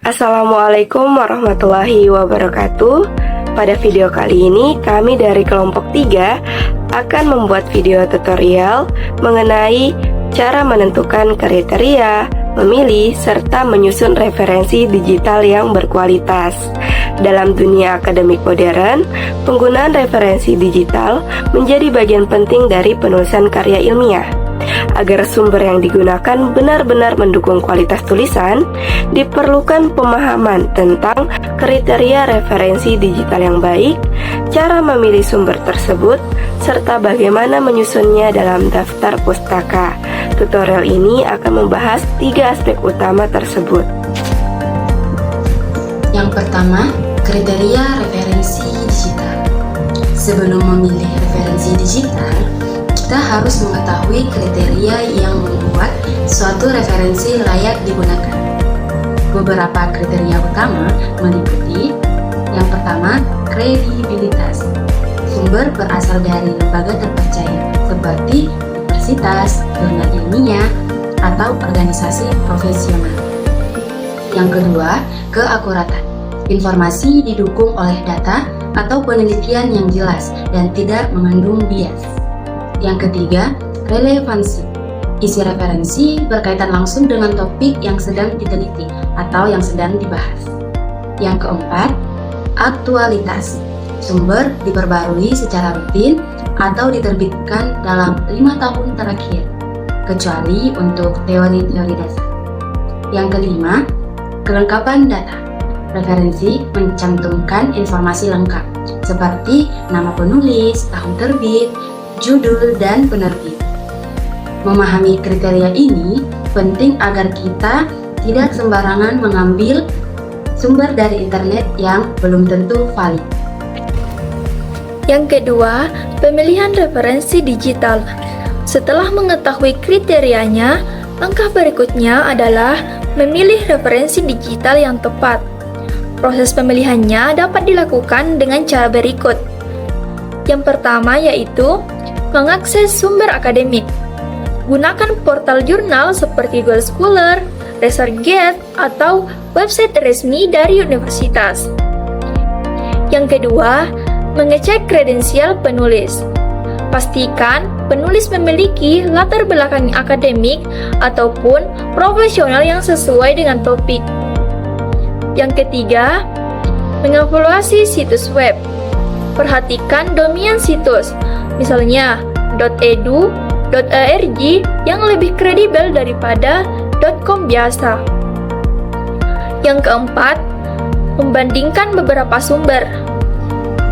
Assalamualaikum warahmatullahi wabarakatuh. Pada video kali ini kami dari kelompok 3 akan membuat video tutorial mengenai cara menentukan kriteria, memilih, serta menyusun referensi digital yang berkualitas. Dalam dunia akademik modern, penggunaan referensi digital menjadi bagian penting dari penulisan karya ilmiah. Agar sumber yang digunakan benar-benar mendukung kualitas tulisan, diperlukan pemahaman tentang kriteria referensi digital yang baik, cara memilih sumber tersebut, serta bagaimana menyusunnya dalam daftar pustaka. Tutorial ini akan membahas 3 aspek utama tersebut. Yang pertama, kriteria referensi digital. Sebelum memilih referensi digital, kita harus mengetahui kriteria yang membuat suatu referensi layak digunakan. Beberapa kriteria utama meliputi: yang pertama, kredibilitas. Sumber berasal dari lembaga terpercaya seperti universitas, jurnal ilmiah, atau organisasi profesional. Yang kedua, keakuratan. Informasi didukung oleh data atau penelitian yang jelas dan tidak mengandung bias. Yang ketiga, relevansi. Isi referensi berkaitan langsung dengan topik yang sedang diteliti atau yang sedang dibahas. Yang keempat, aktualitas. Sumber diperbarui secara rutin atau diterbitkan dalam 5 tahun terakhir, kecuali untuk teori-teori dasar. Yang kelima, kelengkapan data. Referensi mencantumkan informasi lengkap, seperti nama penulis, tahun terbit, judul, dan penerbit. Memahami kriteria ini penting agar kita tidak sembarangan mengambil sumber dari internet yang belum tentu valid. Yang kedua, pemilihan referensi digital. Setelah mengetahui kriterianya, langkah berikutnya adalah memilih referensi digital yang tepat. Proses pemilihannya dapat dilakukan dengan cara berikut. Yang pertama yaitu mengakses sumber akademik. Gunakan portal jurnal seperti Google Scholar, ResearchGate, atau website resmi dari universitas. Yang kedua, mengecek kredensial penulis. Pastikan penulis memiliki latar belakang akademik ataupun profesional yang sesuai dengan topik. Yang ketiga, mengevaluasi situs web. Perhatikan domain situs, misalnya .edu, .org yang lebih kredibel daripada .com biasa. Yang keempat, membandingkan beberapa sumber.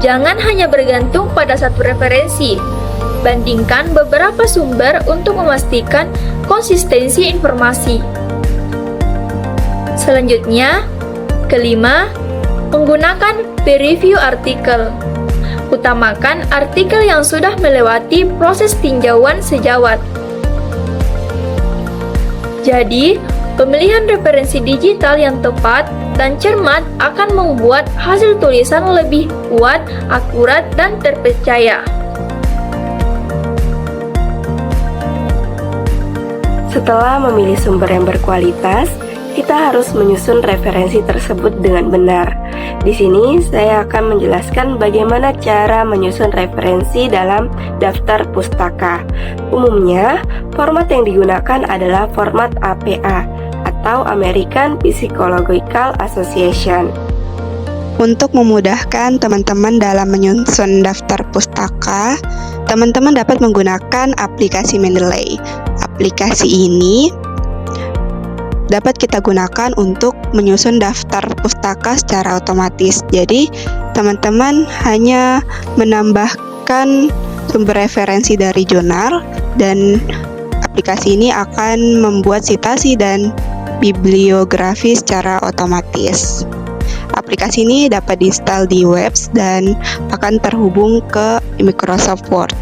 Jangan hanya bergantung pada satu referensi. Bandingkan beberapa sumber untuk memastikan konsistensi informasi. Selanjutnya, kelima, menggunakan peer review artikel. Utamakan artikel yang sudah melewati proses tinjauan sejawat. Jadi, pemilihan referensi digital yang tepat dan cermat akan membuat hasil tulisan lebih kuat, akurat, dan terpercaya. Setelah memilih sumber yang berkualitas, kita harus menyusun referensi tersebut dengan benar. Di sini saya akan menjelaskan bagaimana cara menyusun referensi dalam daftar pustaka. Umumnya, format yang digunakan adalah format APA atau American Psychological Association. Untuk memudahkan teman-teman dalam menyusun daftar pustaka, teman-teman dapat menggunakan aplikasi Mendeley. Aplikasi ini dapat kita gunakan untuk menyusun daftar pustaka secara otomatis. Jadi, teman-teman hanya menambahkan sumber referensi dari jurnal dan aplikasi ini akan membuat sitasi dan bibliografi secara otomatis. Aplikasi ini dapat diinstal di web dan akan terhubung ke Microsoft Word.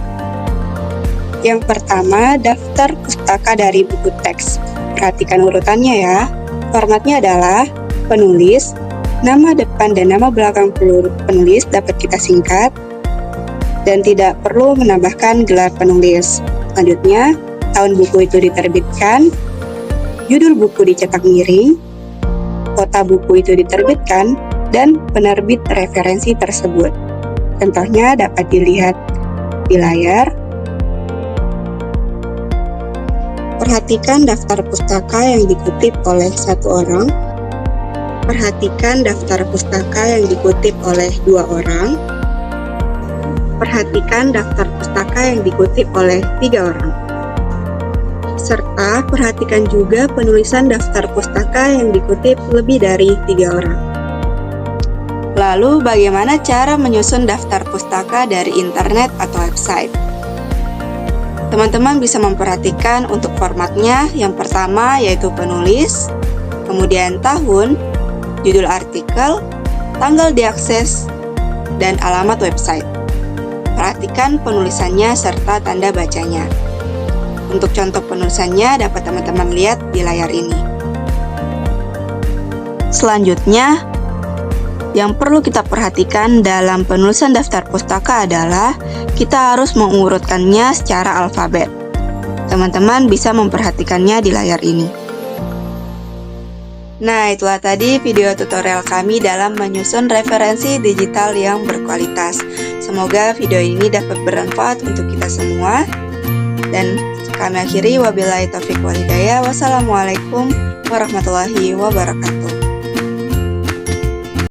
Yang pertama, daftar pustaka dari buku teks. Perhatikan urutannya ya. Formatnya adalah penulis, nama depan dan nama belakang penulis dapat kita singkat, dan tidak perlu menambahkan gelar penulis. Selanjutnya, tahun buku itu diterbitkan, judul buku dicetak miring, kota buku itu diterbitkan, dan penerbit referensi tersebut. Contohnya dapat dilihat di layar. Perhatikan daftar pustaka yang dikutip oleh satu orang. Perhatikan daftar pustaka yang dikutip oleh 2 orang. Perhatikan daftar pustaka yang dikutip oleh 3 orang. Serta perhatikan juga penulisan daftar pustaka yang dikutip lebih dari 3 orang. Lalu, bagaimana cara menyusun daftar pustaka dari internet atau website? Teman-teman bisa memperhatikan untuk formatnya. Yang pertama yaitu penulis, kemudian tahun, judul artikel, tanggal diakses, dan alamat website. Perhatikan penulisannya serta tanda bacanya. Untuk contoh penulisannya dapat teman-teman lihat di layar ini. Selanjutnya, yang perlu kita perhatikan dalam penulisan daftar pustaka adalah kita harus mengurutkannya secara alfabet. Teman-teman bisa memperhatikannya di layar ini. Nah, itulah tadi video tutorial kami dalam menyusun referensi digital yang berkualitas. Semoga video ini dapat bermanfaat untuk kita semua. Dan kami akhiri, wabillahi taufiq wal hidayah. Wassalamualaikum warahmatullahi wabarakatuh.